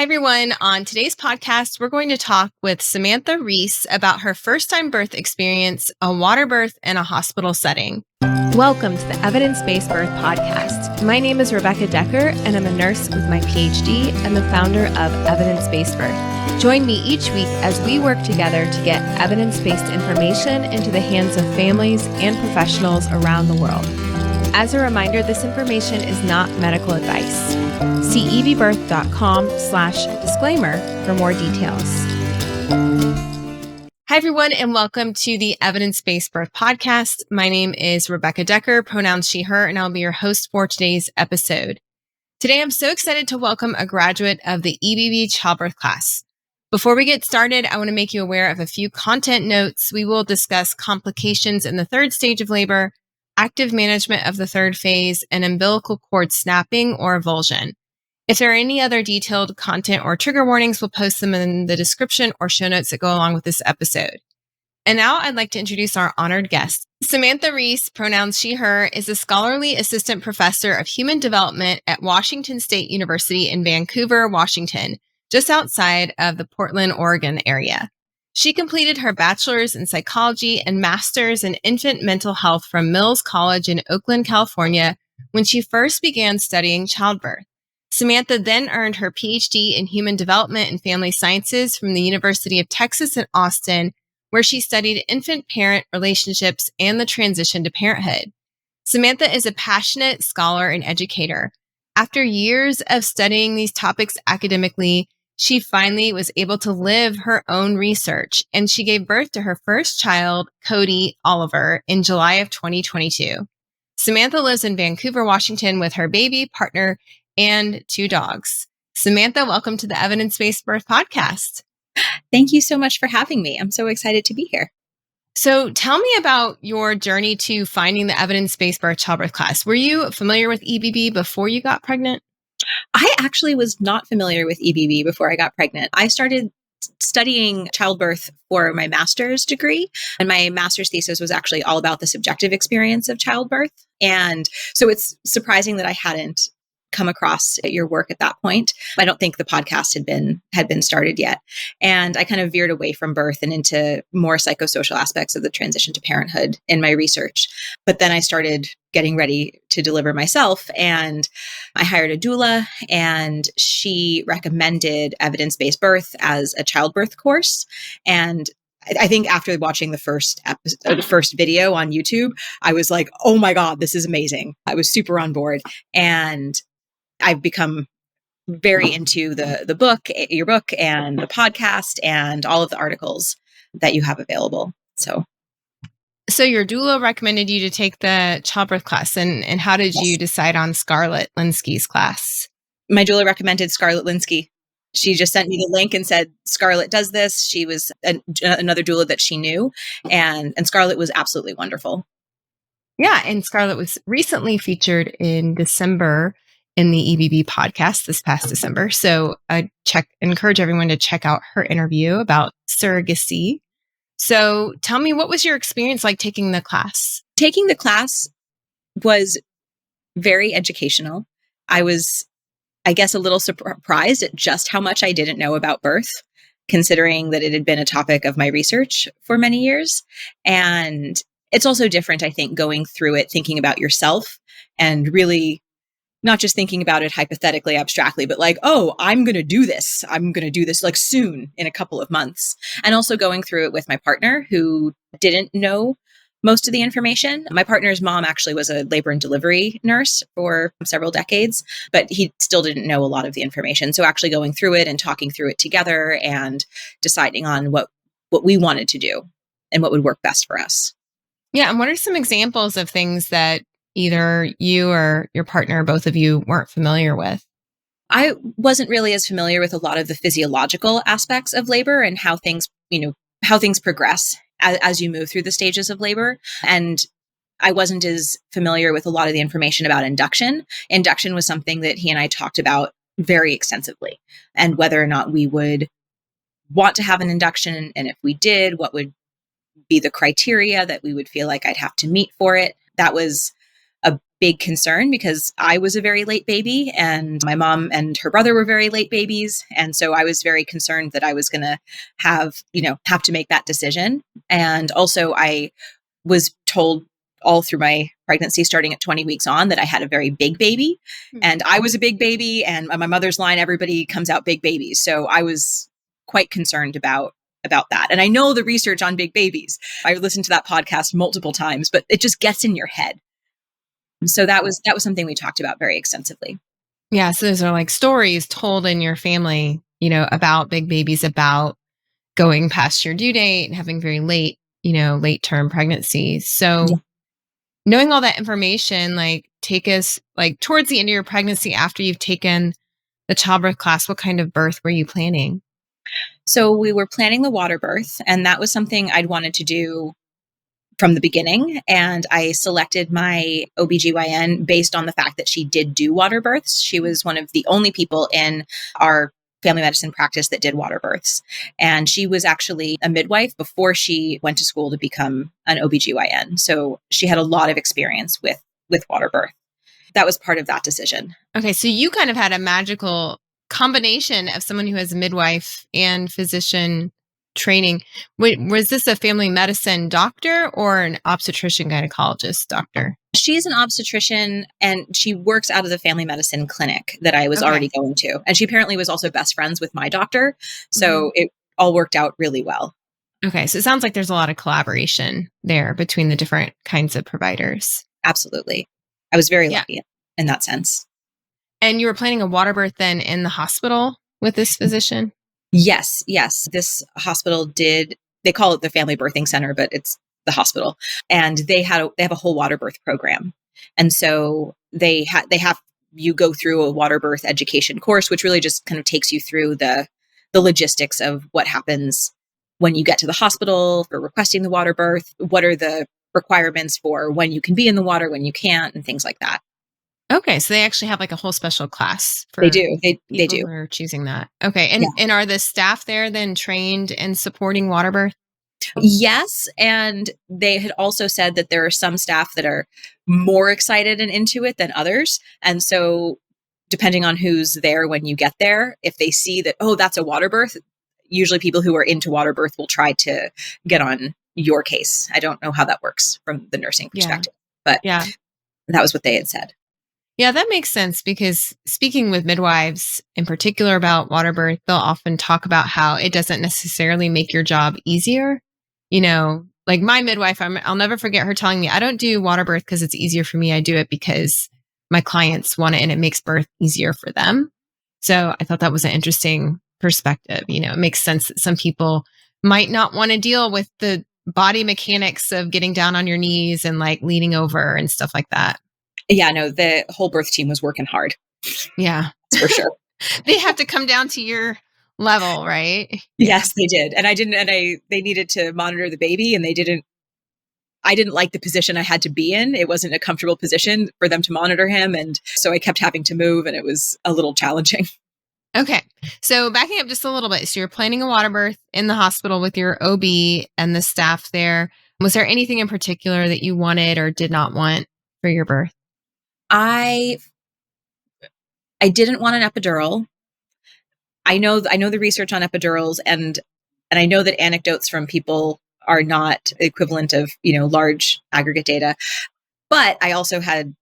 Hi, everyone. On today's podcast, we're going to talk with Samantha Reisz about her first-time birth experience, a water birth, in a hospital setting. Welcome to the Evidence-Based Birth Podcast. My name is Rebecca Decker, and I'm a nurse with my PhD and the founder of Evidence-Based Birth. Join me each week as we work together to get evidence-based information into the hands of families and professionals around the world. As a reminder, this information is not medical advice. See ebbirth.com/disclaimer for more details. Hi, everyone, and welcome to the Evidence-Based Birth Podcast. My name is Rebecca Decker, pronouns she, her, and I'll be your host for today's episode. Today, I'm so excited to welcome a graduate of the EBB Childbirth Class. Before we get started, I want to make you aware of a few content notes. We will discuss complications in the third stage of labor, active management of the third phase, and umbilical cord snapping or avulsion. If there are any other detailed content or trigger warnings, we'll post them in the description or show notes that go along with this episode. And now I'd like to introduce our honored guest. Samantha Reisz, pronouns she, her, is a scholarly assistant professor of human development at Washington State University in Vancouver, Washington, just outside of the Portland, Oregon area. She completed her bachelor's in psychology and master's in infant mental health from Mills College in Oakland, California, when she first began studying childbirth. Samantha then earned her PhD in human development and family sciences from the University of Texas at Austin, where she studied infant-parent relationships and the transition to parenthood. Samantha is a passionate scholar and educator. After years of studying these topics academically, she finally was able to live her own research, and she gave birth to her first child, Cody Oliver, in July of 2022. Samantha lives in Vancouver, Washington, with her baby, partner, and 2 dogs. Samantha, welcome to the Evidence-Based Birth Podcast. Thank you so much for having me. I'm so excited to be here. So tell me about your journey to finding the Evidence-Based Birth Childbirth Class. Were you familiar with EBB before you got pregnant? I actually was not familiar with EBB before I got pregnant. I started studying childbirth for my master's degree, and my master's thesis was actually all about the subjective experience of childbirth. And so it's surprising that I hadn't come across your work at that point. I don't think the podcast had been started yet. And I kind of veered away from birth and into more psychosocial aspects of the transition to parenthood in my research. But then I started getting ready to deliver myself, and I hired a doula, and she recommended evidence-based birth as a childbirth course. And I think after watching the first video on YouTube, I was like, oh my God, this is amazing. I was super on board. And I've become very into the book, your book, and the podcast, and all of the articles that you have available. So your doula recommended you to take the childbirth class, and how did you decide on Scarlett Linsky's class? My doula recommended Scarlett Linsky. She just sent me the link and said, Scarlett does this. She was another doula that she knew, and Scarlett was absolutely wonderful. Yeah, and Scarlett was recently featured in December in the EBB podcast this past December. So I encourage everyone to check out her interview about surrogacy. So tell me, what was your experience like taking the class? Taking the class was very educational. I was, I guess, a little surprised at just how much I didn't know about birth, considering that it had been a topic of my research for many years. And it's also different, I think, going through it, thinking about yourself and really not just thinking about it hypothetically, abstractly, but like, oh, I'm going to do this. I'm going to do this like soon, in a couple of months. And also going through it with my partner, who didn't know most of the information. My partner's mom actually was a labor and delivery nurse for several decades, but he still didn't know a lot of the information. So actually going through it and talking through it together and deciding on what we wanted to do and what would work best for us. Yeah. And what are some examples of things that either you or your partner, both of you, weren't familiar with? I wasn't really as familiar with a lot of the physiological aspects of labor and how things progress as you move through the stages of labor. And I wasn't as familiar with a lot of the information about induction. Induction was something that he and I talked about very extensively, and whether or not we would want to have an induction. And if we did, what would be the criteria that we would feel like I'd have to meet for it. That was a big concern because I was a very late baby and my mom and her brother were very late babies. And so I was very concerned that I was going to have to make that decision. And also I was told all through my pregnancy, starting at 20 weeks on, that I had a very big baby. And I was a big baby, and on my mother's line, everybody comes out big babies. So I was quite concerned about that. And I know the research on big babies. I listened to that podcast multiple times, but it just gets in your head. And so that was something we talked about very extensively. Yeah. So those are like stories told in your family, about big babies, about going past your due date and having very late term pregnancies. So knowing all that information, take us towards the end of your pregnancy after you've taken the childbirth class, what kind of birth were you planning? So we were planning the water birth, and that was something I'd wanted to do from the beginning. And I selected my OBGYN based on the fact that she did do water births. She was one of the only people in our family medicine practice that did water births. And she was actually a midwife before she went to school to become an OBGYN. So she had a lot of experience with water birth. That was part of that decision. Okay. So you kind of had a magical combination of someone who has midwife and physician training. Was this a family medicine doctor or an obstetrician gynecologist doctor? She's an obstetrician, and she works out of the family medicine clinic that I was already going to. And she apparently was also best friends with my doctor. So it all worked out really well. Okay. So it sounds like there's a lot of collaboration there between the different kinds of providers. Absolutely. I was very lucky in that sense. And you were planning a water birth then in the hospital with this physician? Yes. This hospital they call it the Family Birthing Center, but it's the hospital. And they have a whole water birth program. And so they have you go through a water birth education course, which really just kind of takes you through the logistics of what happens when you get to the hospital for requesting the water birth, what are the requirements for when you can be in the water, when you can't, and things like that. Okay. So they actually have a whole special class for They do. They do. Who are choosing that. Okay. And are the staff there then trained in supporting water birth? Yes. And they had also said that there are some staff that are more excited and into it than others. And so depending on who's there when you get there, if they see that, oh, that's a water birth, usually people who are into water birth will try to get on your case. I don't know how that works from the nursing perspective, but that was what they had said. Yeah, that makes sense, because speaking with midwives in particular about water birth, they'll often talk about how it doesn't necessarily make your job easier. Like my midwife, I'll never forget her telling me, I don't do water birth because it's easier for me. I do it because my clients want it and it makes birth easier for them. So I thought that was an interesting perspective. It makes sense that some people might not want to deal with the body mechanics of getting down on your knees and leaning over and stuff like that. Yeah, no, the whole birth team was working hard. Yeah, for sure. They have to come down to your level, right? Yes, they did. And they needed to monitor the baby, and I didn't like the position I had to be in. It wasn't a comfortable position for them to monitor him. And so I kept having to move, and it was a little challenging. Okay. So backing up just a little bit. So you're planning a water birth in the hospital with your OB and the staff there. Was there anything in particular that you wanted or did not want for your birth? I didn't want an epidural. I know the research on epidurals, and I know that anecdotes from people are not equivalent of, large aggregate data. But I also had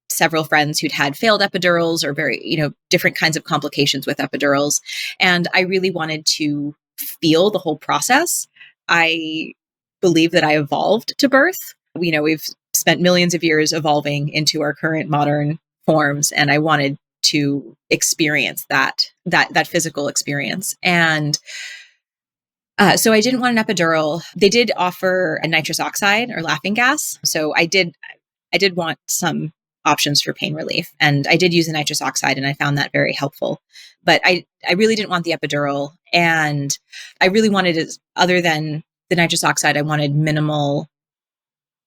several friends who'd had failed epidurals or very, different kinds of complications with epidurals. And I really wanted to feel the whole process. I believe that I evolved to birth. We've spent millions of years evolving into our current modern forms, and I wanted to experience that physical experience. And so I didn't want an epidural. They did offer a nitrous oxide or laughing gas. So I did want some options for pain relief, and I did use the nitrous oxide, and I found that very helpful. But I really didn't want the epidural, and I really wanted, other than the nitrous oxide, I wanted minimal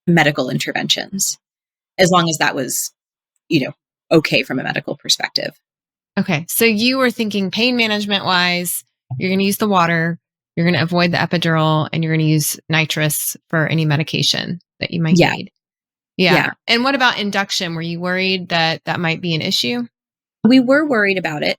medical interventions, as long as that was, okay from a medical perspective. Okay. So you were thinking pain management wise, you're going to use the water, you're going to avoid the epidural, and you're going to use nitrous for any medication that you might need. Yeah. And what about induction? Were you worried that that might be an issue? We were worried about it.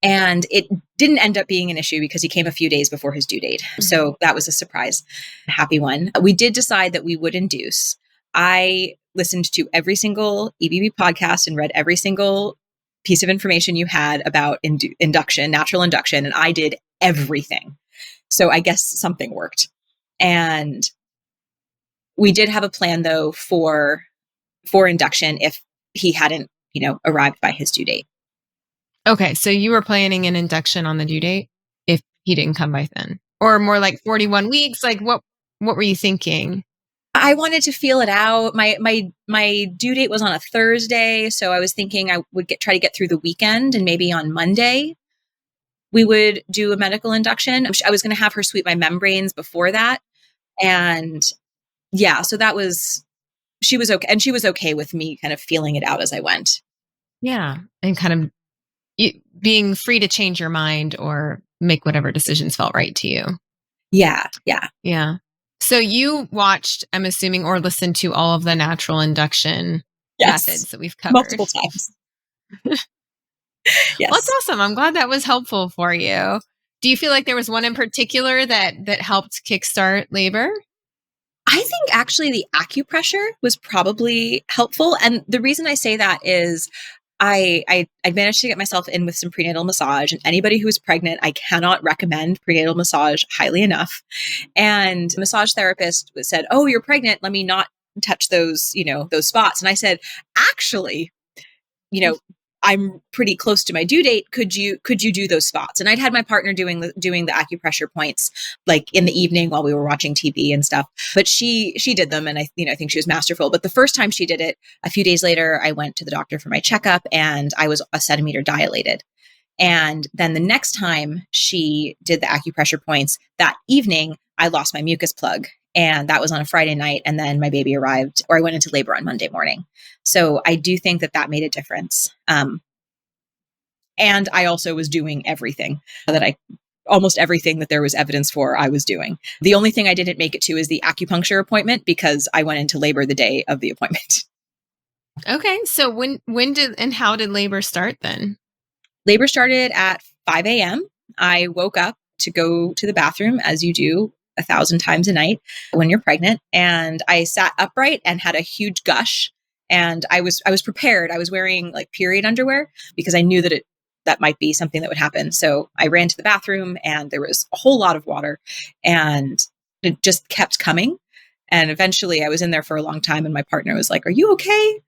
And it didn't end up being an issue because he came a few days before his due date. So that was a surprise, a happy one. We did decide that we would induce. I listened to every single EBB podcast and read every single piece of information you had about induction, natural induction, and I did everything. So I guess something worked. And we did have a plan though for induction if he hadn't, arrived by his due date. Okay, so you were planning an induction on the due date if he didn't come by then, or more like 41 weeks. Like what were you thinking? I wanted to feel it out. My due date was on a Thursday, so I was thinking I would try to get through the weekend, and maybe on Monday we would do a medical induction. I was going to have her sweep my membranes before that, and yeah, so she was okay, and she was okay with me kind of feeling it out as I went. Yeah, and kind of being free to change your mind or make whatever decisions felt right to you. Yeah. So you watched, I'm assuming, or listened to all of the natural induction methods that we've covered. Multiple times. Yes. Well, that's awesome. I'm glad that was helpful for you. Do you feel like there was one in particular that helped kickstart labor? I think actually the acupressure was probably helpful. And the reason I say that is I managed to get myself in with some prenatal massage, and anybody who is pregnant, I cannot recommend prenatal massage highly enough. And the massage therapist said, "Oh, you're pregnant. Let me not touch those, those spots." And I said, "Actually, I'm pretty close to my due date. Could you do those spots?" And I'd had my partner doing the acupressure points like in the evening while we were watching TV and stuff. But she did them, and I think she was masterful. But the first time she did it, a few days later, I went to the doctor for my checkup, and I was a centimeter dilated. And then the next time she did the acupressure points, that evening, I lost my mucus plug. And that was on a Friday night. And then my baby arrived, or I went into labor on Monday morning. So I do think that made a difference. And I also was doing everything almost everything that there was evidence for, I was doing. The only thing I didn't make it to is the acupuncture appointment because I went into labor the day of the appointment. Okay. So when did and how did labor start then? Labor started at 5 a.m. I woke up to go to the bathroom, as you do 1,000 times a night when you're pregnant. And I sat upright and had a huge gush. And I was prepared. I was wearing like period underwear because I knew that might be something that would happen. So I ran to the bathroom and there was a whole lot of water and it just kept coming. And eventually I was in there for a long time and my partner was like, "Are you okay?"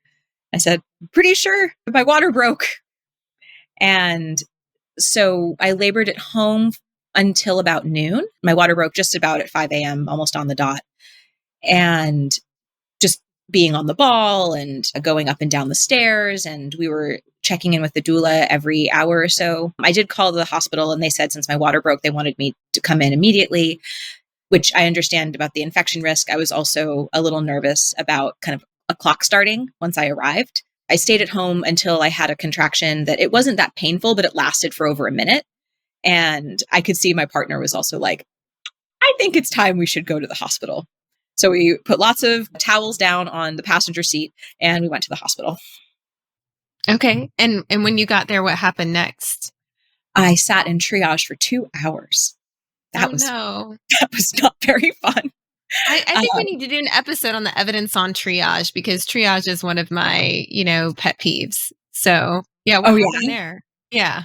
I said, "Pretty sure my water broke." And so I labored at home until about noon. My water broke just about at 5 a.m., almost on the dot. And just being on the ball and going up and down the stairs. And we were checking in with the doula every hour or so. I did call the hospital and they said since my water broke, they wanted me to come in immediately, which I understand about the infection risk. I was also a little nervous about kind of a clock starting once I arrived. I stayed at home until I had a contraction that it wasn't that painful, but it lasted for over a minute. And I could see my partner was also like, "I think it's time we should go to the hospital." So we put lots of towels down on the passenger seat and we went to the hospital. Okay. And when you got there, what happened next? I sat in triage for 2 hours. That was not very fun. I think we need to do an episode on the evidence on triage because triage is one of my, pet peeves. So yeah, what happened there? Yeah.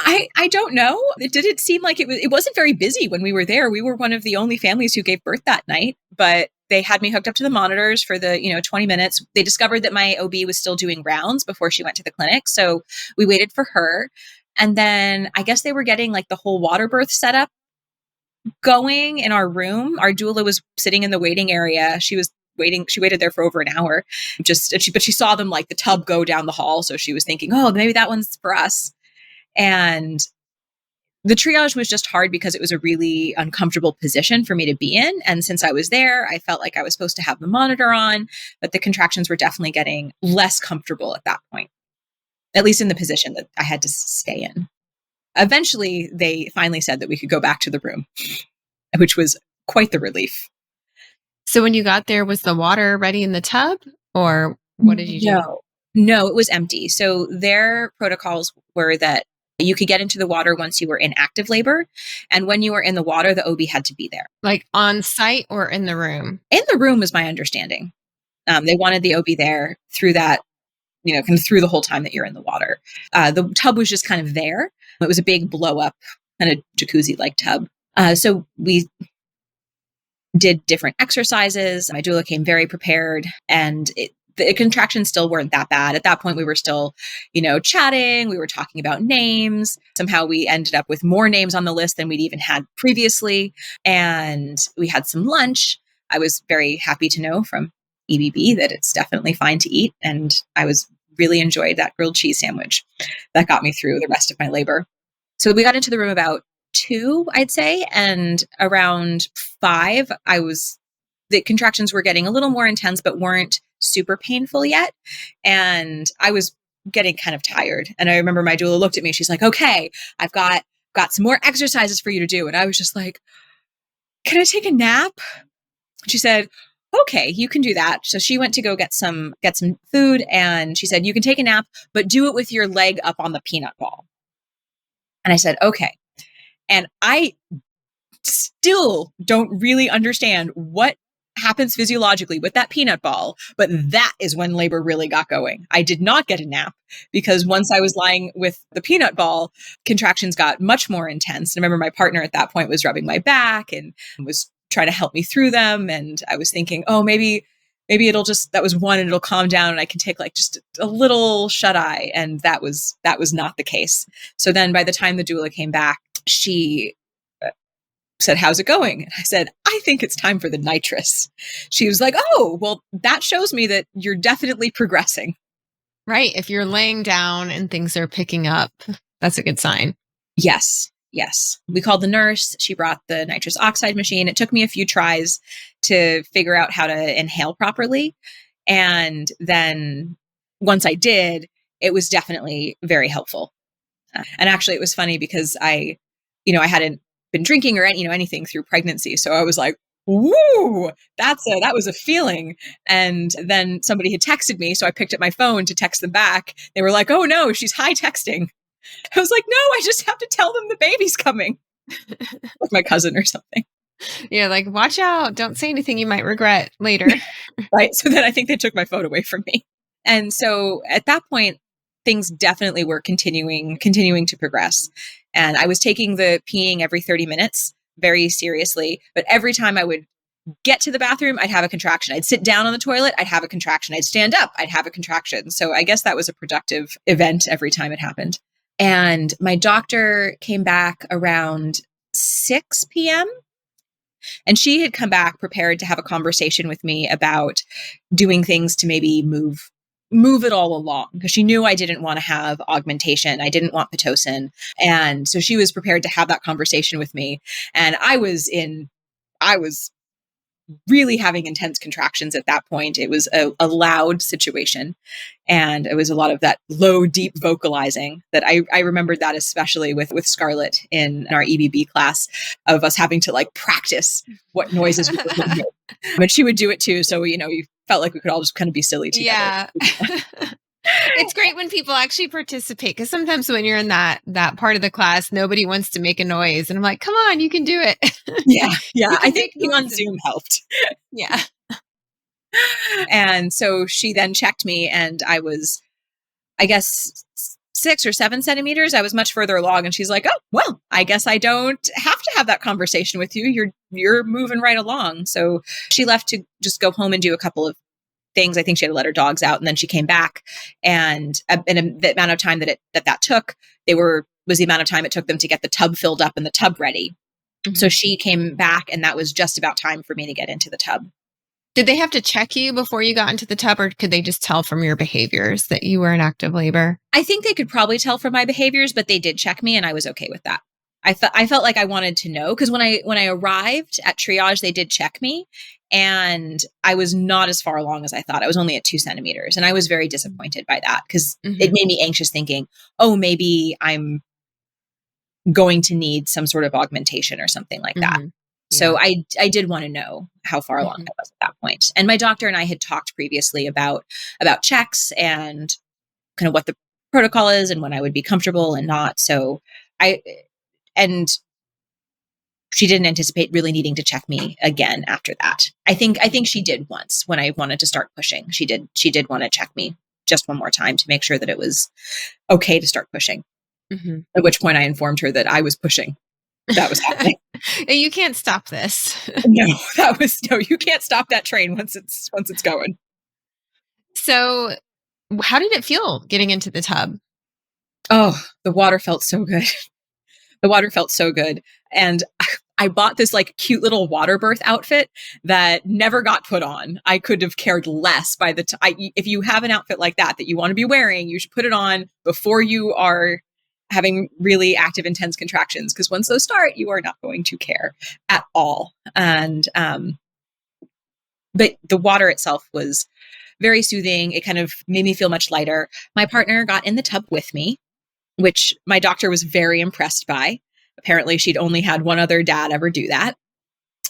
I don't know. It didn't seem like it wasn't very busy when we were there. We were one of the only families who gave birth that night, but they had me hooked up to the monitors for the, 20 minutes. They discovered that my OB was still doing rounds before she went to the clinic. So we waited for her. And then I guess they were getting like the whole water birth setup going in our room. Our doula was sitting in the waiting area. She was waiting. She waited there for over an hour but she saw them like the tub go down the hall. So she was thinking, "Oh, maybe that one's for us." And the triage was just hard because it was a really uncomfortable position for me to be in. And since I was there, I felt like I was supposed to have the monitor on, but the contractions were definitely getting less comfortable at that point, at least in the position that I had to stay in. Eventually, they finally said that we could go back to the room, which was quite the relief. So when you got there, was the water ready in the tub? or what did you do? No, it was empty. So their protocols were that you could get into the water once you were in active labor. And when you were in the water, the OB had to be there. Like on site or in the room? In the room was my understanding. They wanted the OB there through that, kind of through the whole time that you're in the water. The tub was just kind of there. It was a big blow up kind of jacuzzi-like tub. So we did different exercises. My doula came very prepared, and the contractions still weren't that bad. At that point, we were still, chatting. We were talking about names. Somehow we ended up with more names on the list than we'd even had previously. And we had some lunch. I was very happy to know from EBB that it's definitely fine to eat. And I really enjoyed that grilled cheese sandwich that got me through the rest of my labor. So we got into the room about 2, I'd say. And around 5, the contractions were getting a little more intense, but weren't super painful yet. And I was getting kind of tired. And I remember my doula looked at me. She's like, okay, I've got some more exercises for you to do. And I was just like, can I take a nap? She said, okay, you can do that. So she went to go get some food. And she said, you can take a nap, but do it with your leg up on the peanut ball. And I said, okay. And I still don't really understand what happens physiologically with that peanut ball, but that is when labor really got going. I did not get a nap because once I was lying with the peanut ball, contractions got much more intense. And I remember my partner at that point was rubbing my back and was trying to help me through them. And I was thinking, oh, maybe that was one and it'll calm down and I can take like just a little shut eye. And that was not the case. So then by the time the doula came back, she said, how's it going? And I said, I think it's time for the nitrous. She was like, oh, well, that shows me that you're definitely progressing. Right. If you're laying down and things are picking up, that's a good sign. Yes. We called the nurse. She brought the nitrous oxide machine. It took me a few tries to figure out how to inhale properly. And then once I did, it was definitely very helpful. And actually, it was funny because I hadn't been drinking or anything through pregnancy. So I was like, woo, that was a feeling. And then somebody had texted me. So I picked up my phone to text them back. They were like, oh no, she's high texting. I was like, no, I just have to tell them the baby's coming. Like my cousin or something. Yeah, like, watch out. Don't say anything you might regret later. Right. So then I think they took my phone away from me. And so at that point, things definitely were continuing to progress. And I was taking the peeing every 30 minutes very seriously. But every time I would get to the bathroom, I'd have a contraction. I'd sit down on the toilet, I'd have a contraction. I'd stand up, I'd have a contraction. So I guess that was a productive event every time it happened. And my doctor came back around 6 p.m. And she had come back prepared to have a conversation with me about doing things to maybe move it all along, because she knew I didn't want to have augmentation. I didn't want Pitocin. And so she was prepared to have that conversation with me. And I was really having intense contractions at that point. It was a loud situation. And it was a lot of that low, deep vocalizing that I remembered that especially with Scarlett in our EBB class, of us having to like practice what noises we were going to make. But she would do it too. So, you felt like we could all just kind of be silly together. Yeah. It's great when people actually participate, because sometimes when you're in that part of the class, nobody wants to make a noise. And I'm like, come on, you can do it. Yeah. I think being on Zoom helped. Yeah. And so she then checked me, and I was, I guess, 6 or 7 centimeters. I was much further along. And she's like, oh, well, I guess I don't have to have that conversation with you. You're moving right along. So she left to just go home and do a couple of things. I think she had to let her dogs out, and then she came back, and the amount of time that took, was the amount of time it took them to get the tub filled up and the tub ready. Mm-hmm. So she came back, and that was just about time for me to get into the tub. Did they have to check you before you got into the tub, or could they just tell from your behaviors that you were in active labor? I think they could probably tell from my behaviors, but they did check me, and I was okay with that. I felt like I wanted to know, because when I arrived at triage, they did check me, and I was not as far along as I thought. I was only at 2 centimeters, and I was very disappointed by that, because it made me anxious, thinking, oh, maybe I'm going to need some sort of augmentation or something like that. So I did want to know how far along I was at that point. And my doctor and I had talked previously about checks and kind of what the protocol is and when I would be comfortable and not. So and she didn't anticipate really needing to check me again after that. I think she did once when I wanted to start pushing. She did want to check me just one more time to make sure that it was okay to start pushing. At which point I informed her that I was pushing. That was happening. You can't stop this. No, you can't stop that train once it's going. So how did it feel getting into the tub? Oh, the water felt so good. The water felt so good. And I bought this like cute little water birth outfit that never got put on. I could have cared less by the time. If you have an outfit like that you want to be wearing, you should put it on before you are having really active, intense contractions. Because once those start, you are not going to care at all. And, but the water itself was very soothing. It kind of made me feel much lighter. My partner got in the tub with me, which my doctor was very impressed by. Apparently, she'd only had one other dad ever do that.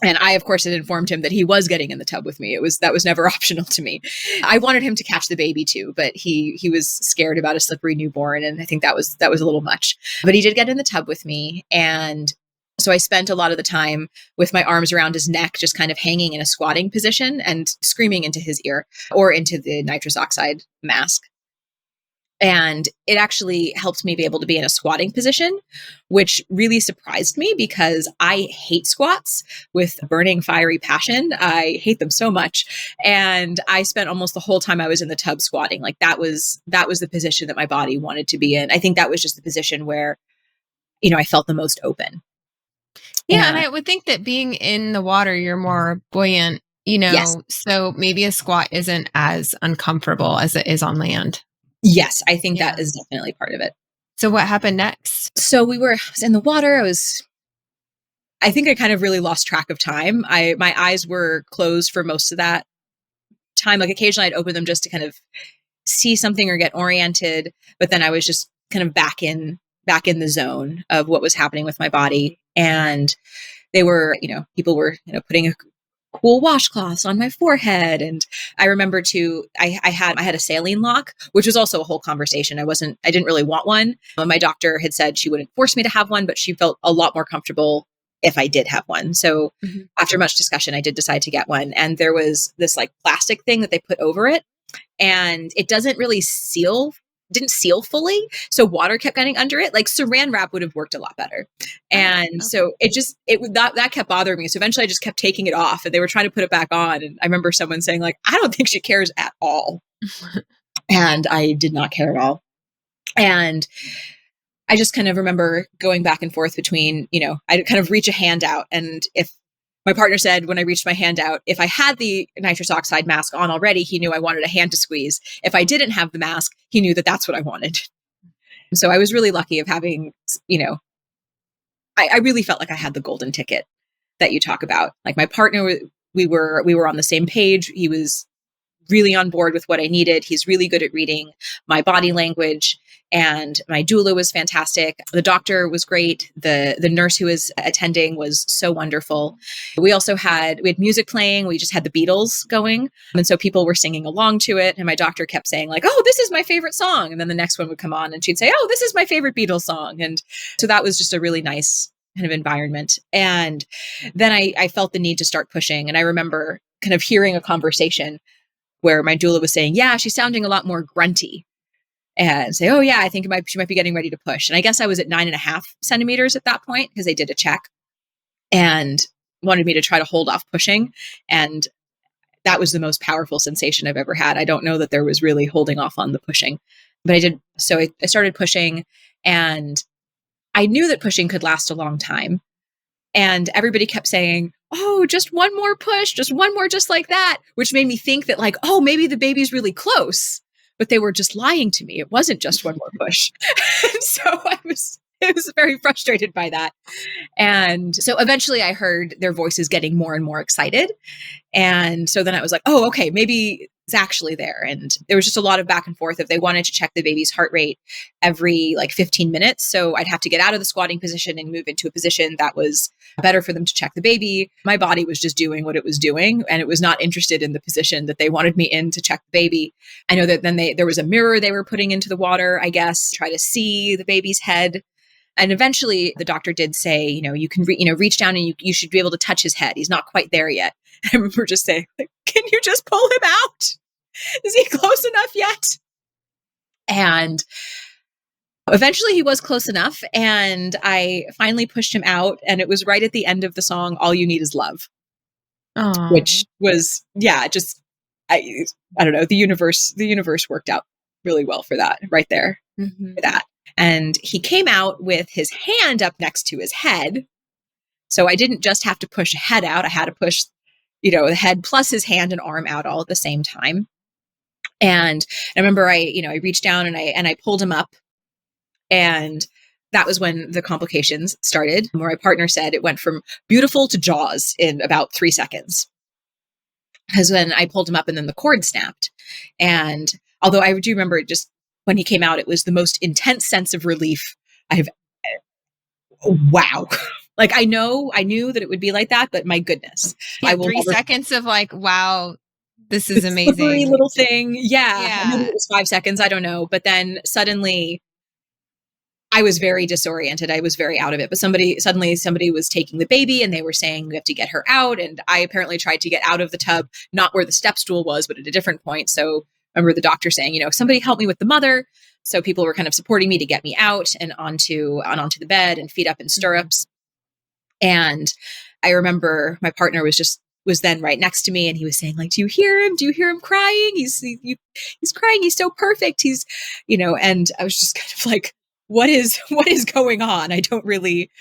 And I, of course, had informed him that he was getting in the tub with me. That was never optional to me. I wanted him to catch the baby too, but he was scared about a slippery newborn. And I think that was a little much. But he did get in the tub with me. And so I spent a lot of the time with my arms around his neck, just kind of hanging in a squatting position and screaming into his ear or into the nitrous oxide mask. And it actually helped me be able to be in a squatting position, which really surprised me because I hate squats with burning fiery passion. I hate them so much. And I spent almost the whole time I was in the tub squatting. Like that was the position that my body wanted to be in. I think that was just the position where, I felt the most open. Yeah. And I would think that being in the water, you're more buoyant, Yes. So maybe a squat isn't as uncomfortable as it is on land. Yes, I think that is definitely part of it. So what happened next? So I was in the water. I think I kind of really lost track of time. My eyes were closed for most of that time. Like occasionally I'd open them just to kind of see something or get oriented. But then I was just kind of back in the zone of what was happening with my body. And they were, people were, putting a cool washcloths on my forehead. And I remember too, I had a saline lock, which was also a whole conversation. I didn't really want one. My doctor had said she wouldn't force me to have one, but she felt a lot more comfortable if I did have one. So after much discussion, I did decide to get one. And there was this like plastic thing that they put over it, and it didn't seal fully. So water kept getting under it. Like saran wrap would have worked a lot better. And so that kept bothering me. So eventually I just kept taking it off, and they were trying to put it back on. And I remember someone saying like, I don't think she cares at all. And I did not care at all. And I just kind of remember going back and forth between, I'd kind of reach a hand out. And if my partner said when I reached my hand out, if I had the nitrous oxide mask on already, he knew I wanted a hand to squeeze. If I didn't have the mask, he knew that that's what I wanted. So I was really lucky of having, I really felt like I had the golden ticket that you talk about. Like my partner, we were on the same page. He was really on board with what I needed. He's really good at reading my body language, and my doula was fantastic. The doctor was great. The nurse who was attending was so wonderful. We had music playing. We just had the Beatles going. And so people were singing along to it. And my doctor kept saying like, oh, this is my favorite song. And then the next one would come on and she'd say, oh, this is my favorite Beatles song. And so that was just a really nice kind of environment. And then I felt the need to start pushing. And I remember kind of hearing a conversation where my doula was saying, yeah, she's sounding a lot more grunty. And say, oh yeah, I think she might be getting ready to push. And I guess I was at 9.5 centimeters at that point because they did a check and wanted me to try to hold off pushing. And that was the most powerful sensation I've ever had. I don't know that there was really holding off on the pushing, but I did. So I started pushing, and I knew that pushing could last a long time. And everybody kept saying, oh, just one more push, just one more, just like that, which made me think that like, oh, maybe the baby's really close, but they were just lying to me. It wasn't just one more push. And so I was very frustrated by that. And so eventually I heard their voices getting more and more excited. And so then I was like, oh, okay, maybe actually there. And there was just a lot of back and forth if they wanted to check the baby's heart rate every like 15 minutes. So I'd have to get out of the squatting position and move into a position that was better for them to check the baby. My body was just doing what it was doing, and it was not interested in the position that they wanted me in to check the baby. I know that then there was a mirror they were putting into the water, I guess, try to see the baby's head. And eventually the doctor did say, you can reach down and you should be able to touch his head. He's not quite there yet. I remember just saying, can you just pull him out? Is he close enough yet? And eventually he was close enough, and I finally pushed him out, and it was right at the end of the song, All You Need Is Love. Aww. Which was, I don't know, the universe worked out really well for that right there, for that. And he came out with his hand up next to his head. So I didn't just have to push a head out. I had to push, the head plus his hand and arm out all at the same time. And I remember I reached down and I pulled him up, and that was when the complications started, where my partner said it went from beautiful to Jaws in about 3 seconds. Because when I pulled him up and then the cord snapped. And although I do remember just when he came out, it was the most intense sense of relief wow. Like I knew that it would be like that, but my goodness. I will 3 seconds of like, wow, this is amazing. Slippery little thing. Yeah. Maybe it was 5 seconds. I don't know. But then suddenly I was very disoriented. I was very out of it. But somebody was taking the baby and they were saying, we have to get her out. And I apparently tried to get out of the tub, not where the step stool was, but at a different point. So I remember the doctor saying, somebody help me with the mother. So people were kind of supporting me to get me out and onto the bed and feet up in stirrups. And I remember my partner was then right next to me, and he was saying, like, do you hear him? Do you hear him crying? He's crying. He's so perfect. And I was just kind of like, what is going on? I don't really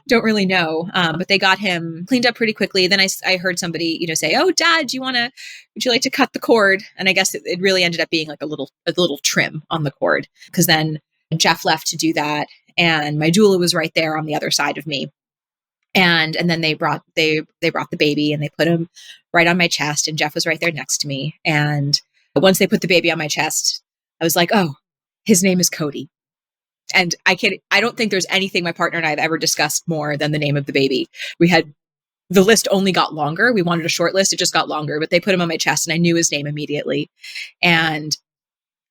know. But they got him cleaned up pretty quickly. Then I heard somebody, say, oh, Dad, would you like to cut the cord? And I guess it really ended up being like a little trim on the cord, because then Jeff left to do that. And my doula was right there on the other side of me. And then they brought the baby and they put him right on my chest, and Jeff was right there next to me. And once they put the baby on my chest, I was like, oh, his name is Cody. And I don't think there's anything my partner and I have ever discussed more than the name of the baby. The list only got longer. We wanted a short list. It just got longer, but they put him on my chest and I knew his name immediately. And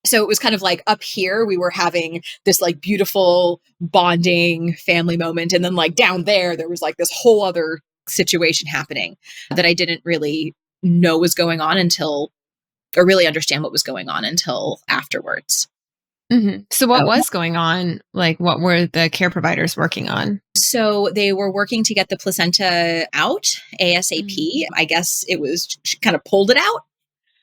so it was kind of like up here, we were having this like beautiful bonding family moment. And then like down there was like this whole other situation happening that I didn't really know was going on or really understand what was going on until afterwards. Mm-hmm. So what was going on? Like, what were the care providers working on? So they were working to get the placenta out ASAP. Mm-hmm. I guess she kind of pulled it out,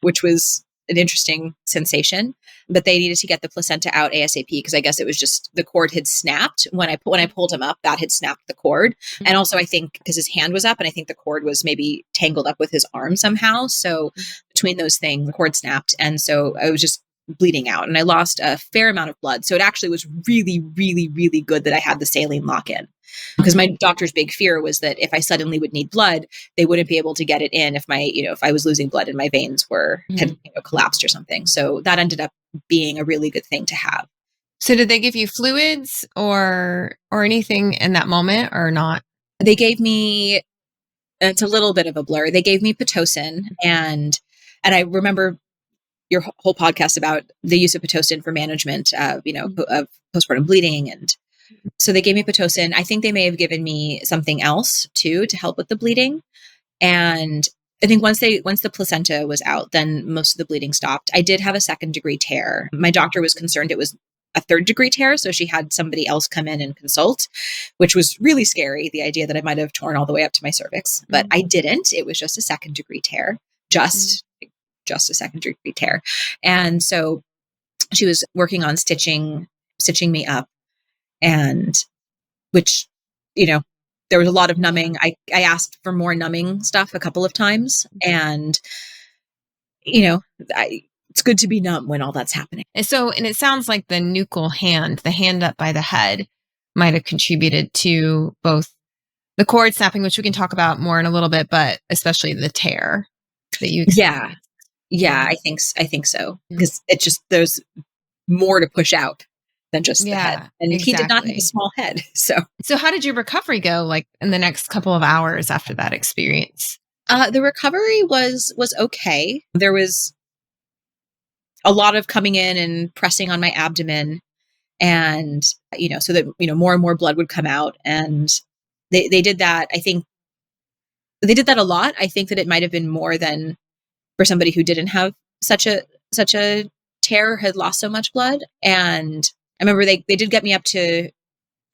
which was an interesting sensation, but they needed to get the placenta out ASAP because I guess it was just the cord had snapped when I pulled him up. That had snapped the cord, mm-hmm. And also I think because his hand was up, and I think the cord was maybe tangled up with his arm somehow. So between those things, the cord snapped, and so I was just bleeding out, and I lost a fair amount of blood. So it actually was really, really, really good that I had the saline lock-in, because my doctor's big fear was that if I suddenly would need blood, they wouldn't be able to get it in if if I was losing blood and my veins had collapsed or something. So that ended up being a really good thing to have. So did they give you fluids or anything in that moment or not? They gave me, it's a little bit of a blur. They gave me Pitocin, and I remember your whole podcast about the use of Pitocin for management of postpartum bleeding. And so they gave me Pitocin. I think they may have given me something else too, to help with the bleeding. And I think once the placenta was out, then most of the bleeding stopped. I did have a 2nd-degree tear. My doctor was concerned it was a 3rd-degree tear. So she had somebody else come in and consult, which was really scary. The idea that I might've torn all the way up to my cervix, but I didn't. It was just a 2nd-degree tear, just a 2nd-degree tear. And so she was working on stitching me up, and which, there was a lot of numbing. I asked for more numbing stuff a couple of times, and, it's good to be numb when all that's happening. And it sounds like the nuchal hand, the hand up by the head, might have contributed to both the cord snapping, which we can talk about more in a little bit, but especially the tear that you experienced. Yeah. Yeah, I think so. Because it's just, there's more to push out than just the head. Yeah, And he did not have a exactly. small head. So So how did your recovery go, like in the next couple of hours after that experience? the recovery was okay. There was a lot of coming in and pressing on my abdomen, and so that more and more blood would come out, and they did that. I think they did that a lot. I think that it might have been more than for somebody who didn't have such a tear, had lost so much blood. And I remember they did get me up to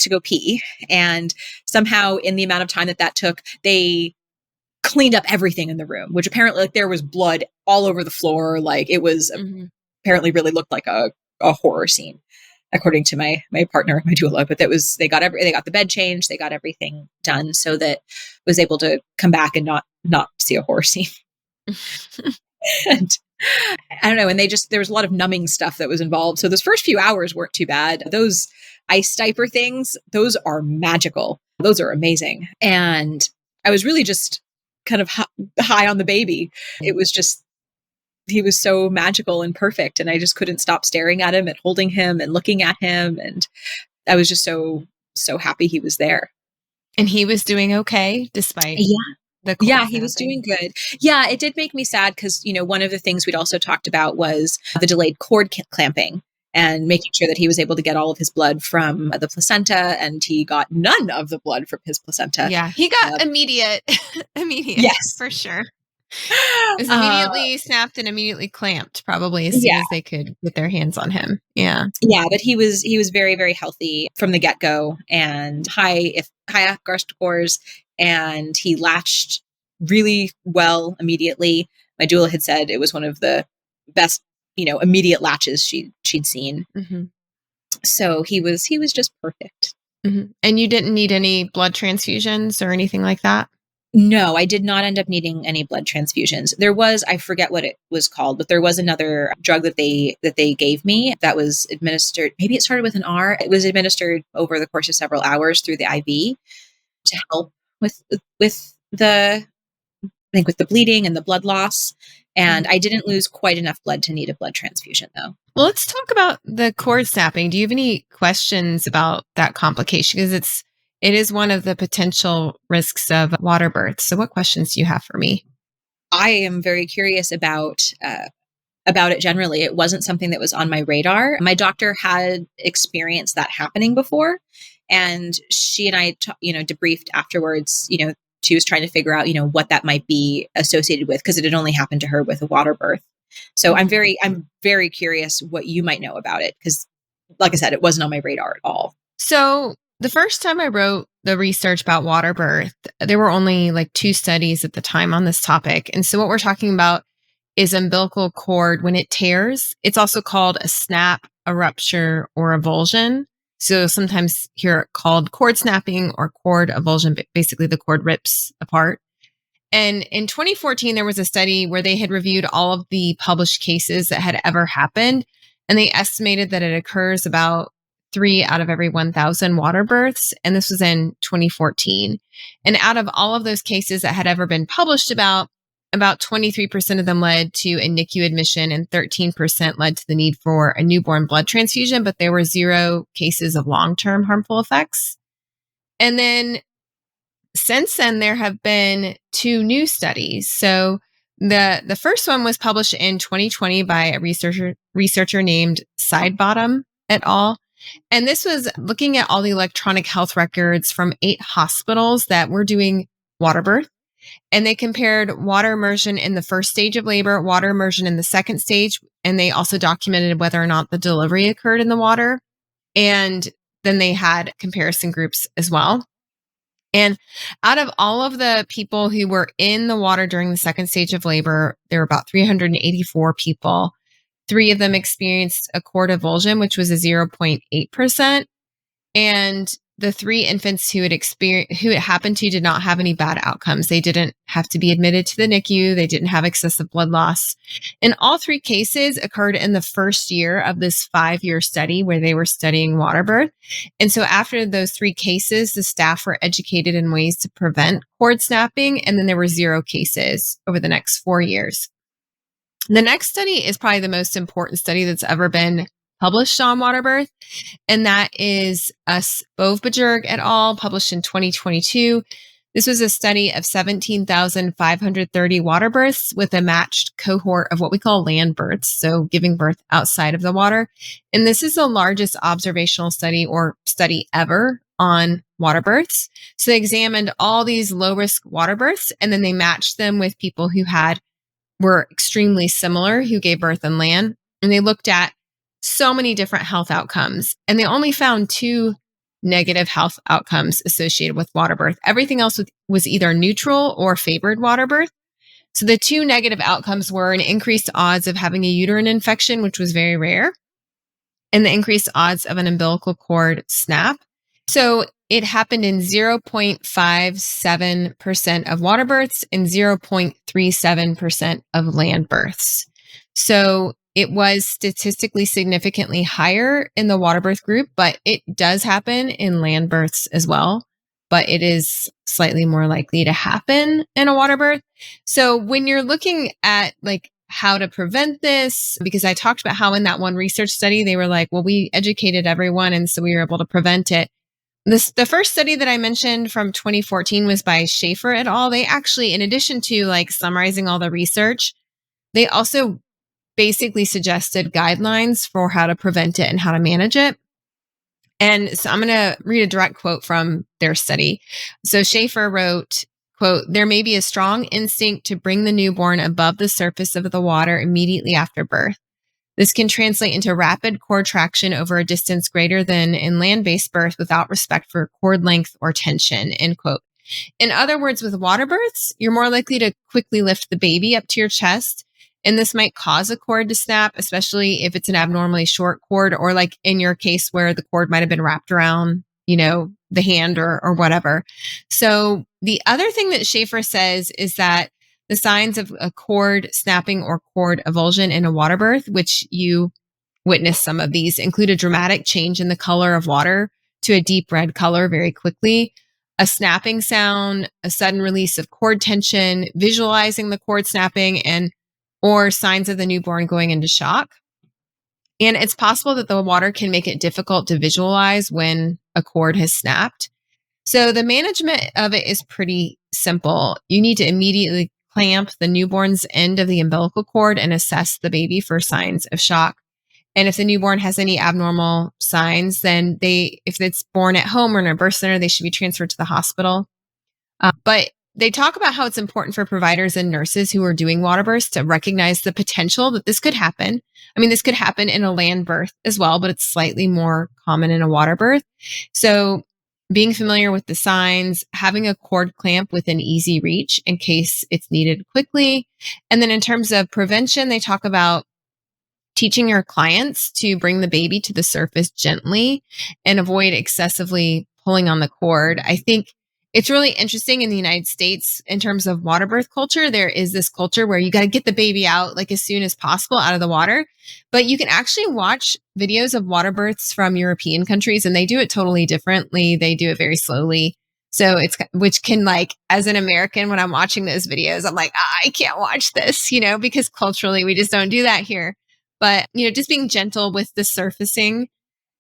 go pee, and somehow in the amount of time that took, they cleaned up everything in the room, which apparently, like, there was blood all over the floor. Like, it was apparently really looked like a horror scene, according to my partner, my doula. But they got the bed changed, they got everything done so that I was able to come back and not see a horror scene. And I don't know. And there was a lot of numbing stuff that was involved. So those first few hours weren't too bad. Those ice diaper things, those are magical. Those are amazing. And I was really just kind of high on the baby. It was just, he was so magical and perfect. And I just couldn't stop staring at him and holding him and looking at him. And I was just so happy he was there. And he was doing okay despite he was doing good. Yeah, it did make me sad because, one of the things we'd also talked about was the delayed cord clamping and making sure that he was able to get all of his blood from the placenta, and he got none of the blood from his placenta. Yeah, he got immediate, yes, for sure. It was immediately snapped and immediately clamped, probably as soon as they could get their hands on him. Yeah. Yeah, but he was very, very healthy from the get-go, and high ACR scores, and he latched really well immediately. My doula had said it was one of the best, immediate latches she'd seen. Mm-hmm. So he was just perfect. Mm-hmm. And you didn't need any blood transfusions or anything like that? No, I did not end up needing any blood transfusions. There was, I forget what it was called, but there was another drug that they gave me that was administered. Maybe it started with an R. It was administered over the course of several hours through the IV to help with the bleeding and the blood loss. And I didn't lose quite enough blood to need a blood transfusion, though. Well, let's talk about the cord snapping. Do you have any questions about that complication? Because it is one of the potential risks of water birth. So what questions do you have for me? I am very curious about it generally. It wasn't something that was on my radar. My doctor had experienced that happening before, and she and I, debriefed afterwards. She was trying to figure out, what that might be associated with, because it had only happened to her with a water birth. So I'm very curious what you might know about it, because, like I said, it wasn't on my radar at all. So the first time I wrote the research about water birth, there were only like 2 studies at the time on this topic. And so what we're talking about is umbilical cord when it tears. It's also called a snap, a rupture, or avulsion. So sometimes hear it called cord snapping or cord avulsion, but basically the cord rips apart. And in 2014, there was a study where they had reviewed all of the published cases that had ever happened. And they estimated that it occurs about 3 out of every 1,000 water births. And this was in 2014. And out of all of those cases that had ever been published about 23% of them led to a NICU admission and 13% led to the need for a newborn blood transfusion, but there were 0 cases of long-term harmful effects. And then since then, there have been 2 new studies. So the first one was published in 2020 by a researcher named Sidebottom et al. And this was looking at all the electronic health records from 8 hospitals that were doing water birth. And they compared water immersion in the first stage of labor, water immersion in the second stage, and they also documented whether or not the delivery occurred in the water. And then they had comparison groups as well. And out of all of the people who were in the water during the second stage of labor, there were about 384 people. 3 of them experienced a cord avulsion, which was a 0.8%. And the 3 infants who it happened to did not have any bad outcomes. They didn't have to be admitted to the NICU. They didn't have excessive blood loss. And all 3 cases occurred in the first year of this 5-year study where they were studying water birth. And so after those 3 cases, the staff were educated in ways to prevent cord snapping. And then there were 0 cases over the next 4 years. The next study is probably the most important study that's ever been published on water birth, and that is Bovbjerg et al., published in 2022. This was a study of 17,530 water births with a matched cohort of what we call land births, so giving birth outside of the water. And this is the largest observational study or study ever on water births. So they examined all these low-risk water births, and then they matched them with people who were extremely similar, who gave birth on land. And they looked at so many different health outcomes, and they only found 2 negative health outcomes associated with water birth. Everything else was either neutral or favored water birth. So the 2 negative outcomes were an increased odds of having a uterine infection, which was very rare, and the increased odds of an umbilical cord snap. So it happened in 0.57% of water births and 0.37% of land births. So it was statistically significantly higher in the water birth group, but it does happen in land births as well. But it is slightly more likely to happen in a water birth. So when you're looking at like how to prevent this, because I talked about how in that one research study, they were like, well, we educated everyone, and so we were able to prevent it. The first study that I mentioned from 2014 was by Schaefer et al. They actually, in addition to like summarizing all the research, they also basically suggested guidelines for how to prevent it and how to manage it. And so I'm going to read a direct quote from their study. So Schaefer wrote, quote, "There may be a strong instinct to bring the newborn above the surface of the water immediately after birth. This can translate into rapid cord traction over a distance greater than in land-based birth without respect for cord length or tension," end quote. In other words, with water births, you're more likely to quickly lift the baby up to your chest, and this might cause a cord to snap, especially if it's an abnormally short cord, or like in your case where the cord might have been wrapped around, the hand or whatever. So the other thing that Schaefer says is that the signs of a cord snapping or cord avulsion in a water birth, which you witness some of these, include a dramatic change in the color of water to a deep red color very quickly, a snapping sound, a sudden release of cord tension, visualizing the cord snapping, or signs of the newborn going into shock. And it's possible that the water can make it difficult to visualize when a cord has snapped. So the management of it is pretty simple. You need to immediately clamp the newborn's end of the umbilical cord and assess the baby for signs of shock. And if the newborn has any abnormal signs, then if it's born at home or in a birth center, they should be transferred to the hospital. But they talk about how it's important for providers and nurses who are doing water births to recognize the potential that this could happen. I mean, this could happen in a land birth as well, but it's slightly more common in a water birth. So being familiar with the signs, having a cord clamp within easy reach in case it's needed quickly. And then in terms of prevention, they talk about teaching your clients to bring the baby to the surface gently and avoid excessively pulling on the cord. I think it's really interesting in the United States in terms of water birth culture. There is this culture where you got to get the baby out like as soon as possible out of the water. But you can actually watch videos of water births from European countries, and they do it totally differently. They do it very slowly. So which can, like, as an American, when I'm watching those videos, I'm like, I can't watch this, because culturally we just don't do that here. But, just being gentle with the surfacing.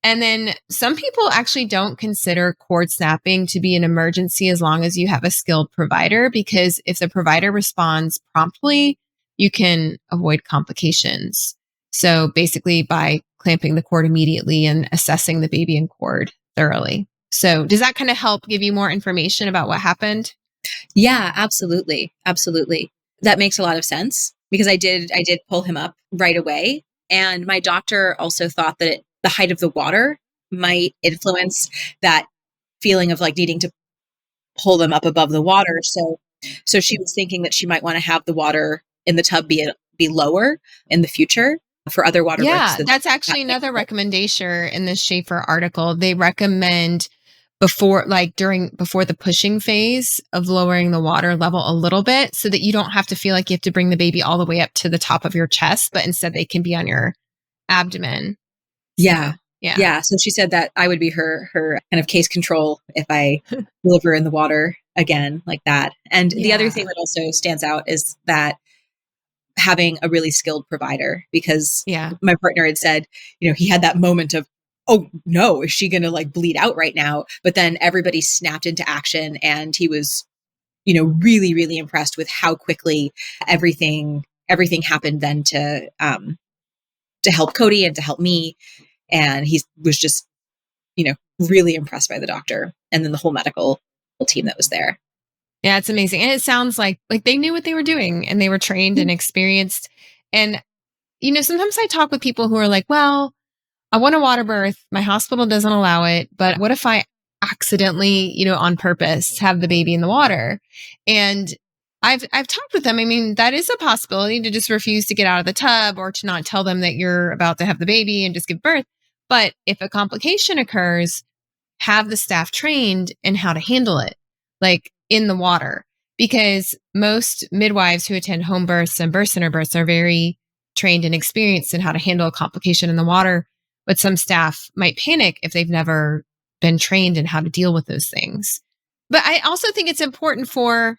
And then some people actually don't consider cord snapping to be an emergency as long as you have a skilled provider, because if the provider responds promptly, you can avoid complications. So basically by clamping the cord immediately and assessing the baby and cord thoroughly. So does that kind of help give you more information about what happened? Yeah, absolutely. Absolutely. That makes a lot of sense, because I did pull him up right away. And my doctor also thought that the height of the water might influence that feeling of like needing to pull them up above the water. So she was thinking that she might want to have the water in the tub be lower in the future for other water births. Yeah, that's actually another recommendation in this Schaefer article. They recommend before the pushing phase of lowering the water level a little bit, so that you don't have to feel like you have to bring the baby all the way up to the top of your chest, but instead they can be on your abdomen. Yeah. So she said that I would be her kind of case control if I deliver in the water again like that. And the other thing that also stands out is that having a really skilled provider, because Yeah. my partner had said, he had that moment of, oh no, is she going to like bleed out right now? But then everybody snapped into action, and he was, really, really impressed with how quickly everything happened then to help Cody and to help me. And he was just, really impressed by the doctor and then the whole medical team that was there. Yeah, it's amazing. And it sounds like they knew what they were doing and they were trained and experienced. And, sometimes I talk with people who are like, well, I want a water birth. My hospital doesn't allow it. But what if I accidentally, on purpose, have the baby in the water? And I've talked with them. I mean, that is a possibility, to just refuse to get out of the tub or to not tell them that you're about to have the baby and just give birth. But if a complication occurs, have the staff trained in how to handle it, like in the water, because most midwives who attend home births and birth center births are very trained and experienced in how to handle a complication in the water. But some staff might panic if they've never been trained in how to deal with those things. But I also think it's important for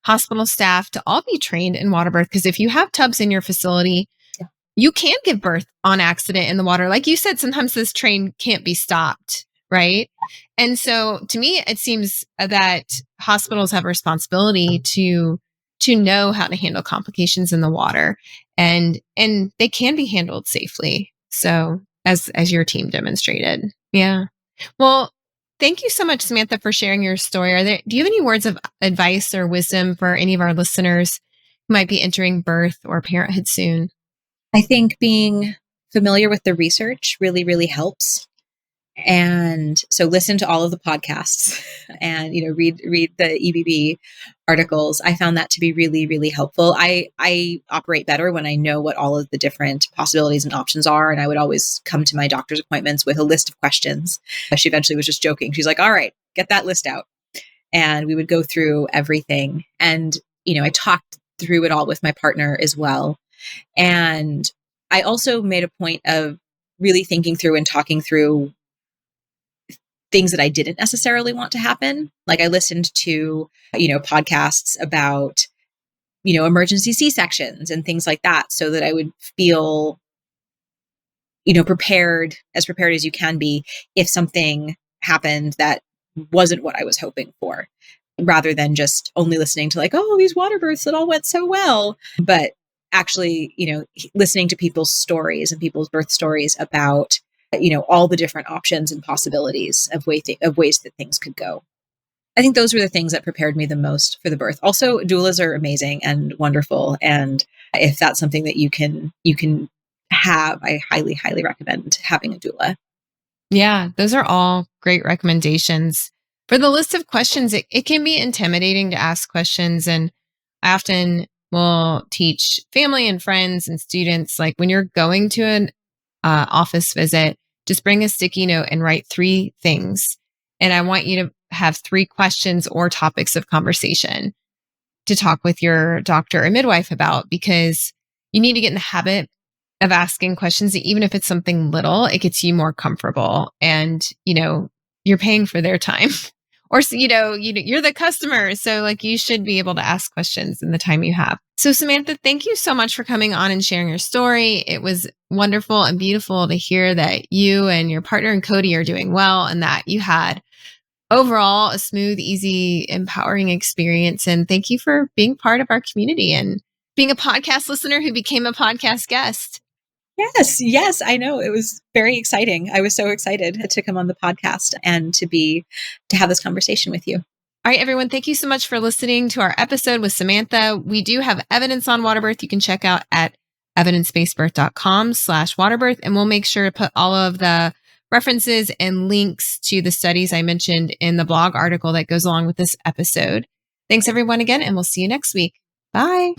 hospital staff to all be trained in water birth, because if you have tubs in your facility, you can give birth on accident in the water. Like you said, sometimes this train can't be stopped, right? And so to me, it seems that hospitals have a responsibility to know how to handle complications in the water, and they can be handled safely. So as your team demonstrated. Yeah. Well, thank you so much, Samantha, for sharing your story. Do you have any words of advice or wisdom for any of our listeners who might be entering birth or parenthood soon? I think being familiar with the research really, really helps. And so listen to all of the podcasts and, read the EBB articles. I found that to be really, really helpful. I operate better when I know what all of the different possibilities and options are. And I would always come to my doctor's appointments with a list of questions. She eventually was just joking. She's like, all right, get that list out. And we would go through everything. And, I talked through it all with my partner as well. And I also made a point of really thinking through and talking through things that I didn't necessarily want to happen. Like I listened to, podcasts about, emergency C-sections and things like that, so that I would feel, prepared as you can be if something happened that wasn't what I was hoping for, rather than just only listening to like, oh, these water births that all went so well. But actually, listening to people's stories and people's birth stories about, all the different options and possibilities of ways that things could go. I think those were the things that prepared me the most for the birth. Also, doulas are amazing and wonderful. And if that's something that you can have, I highly, highly recommend having a doula. Yeah, those are all great recommendations. For the list of questions, it can be intimidating to ask questions. And I often will teach family and friends and students, like when you're going to an office visit, just bring a sticky note and write 3 things. And I want you to have 3 questions or topics of conversation to talk with your doctor or midwife about, because you need to get in the habit of asking questions. Even if it's something little, it gets you more comfortable, and, you're paying for their time. Or, you're the customer. So like you should be able to ask questions in the time you have. So Samantha, thank you so much for coming on and sharing your story. It was wonderful and beautiful to hear that you and your partner and Cody are doing well, and that you had overall a smooth, easy, empowering experience. And thank you for being part of our community and being a podcast listener who became a podcast guest. Yes, I know. It was very exciting. I was so excited to come on the podcast and to have this conversation with you. All right, everyone. Thank you so much for listening to our episode with Samantha. We do have evidence on waterbirth you can check out at evidencebasedbirth.com/waterbirth. And we'll make sure to put all of the references and links to the studies I mentioned in the blog article that goes along with this episode. Thanks, everyone, again, and we'll see you next week. Bye.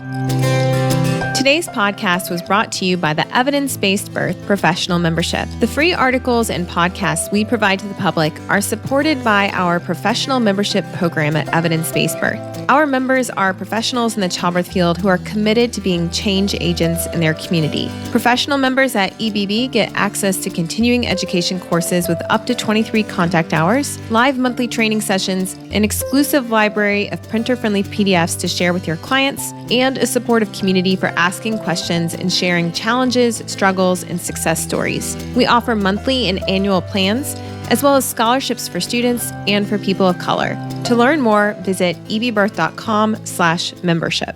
Today's podcast was brought to you by the Evidence-Based Birth Professional Membership. The free articles and podcasts we provide to the public are supported by our professional membership program at Evidence-Based Birth. Our members are professionals in the childbirth field who are committed to being change agents in their community. Professional members at EBB get access to continuing education courses with up to 23 contact hours, live monthly training sessions, an exclusive library of printer-friendly PDFs to share with your clients, and a supportive community for asking questions and sharing challenges, struggles, and success stories. We offer monthly and annual plans, as well as scholarships for students and for people of color. To learn more, visit ebbirth.com/membership.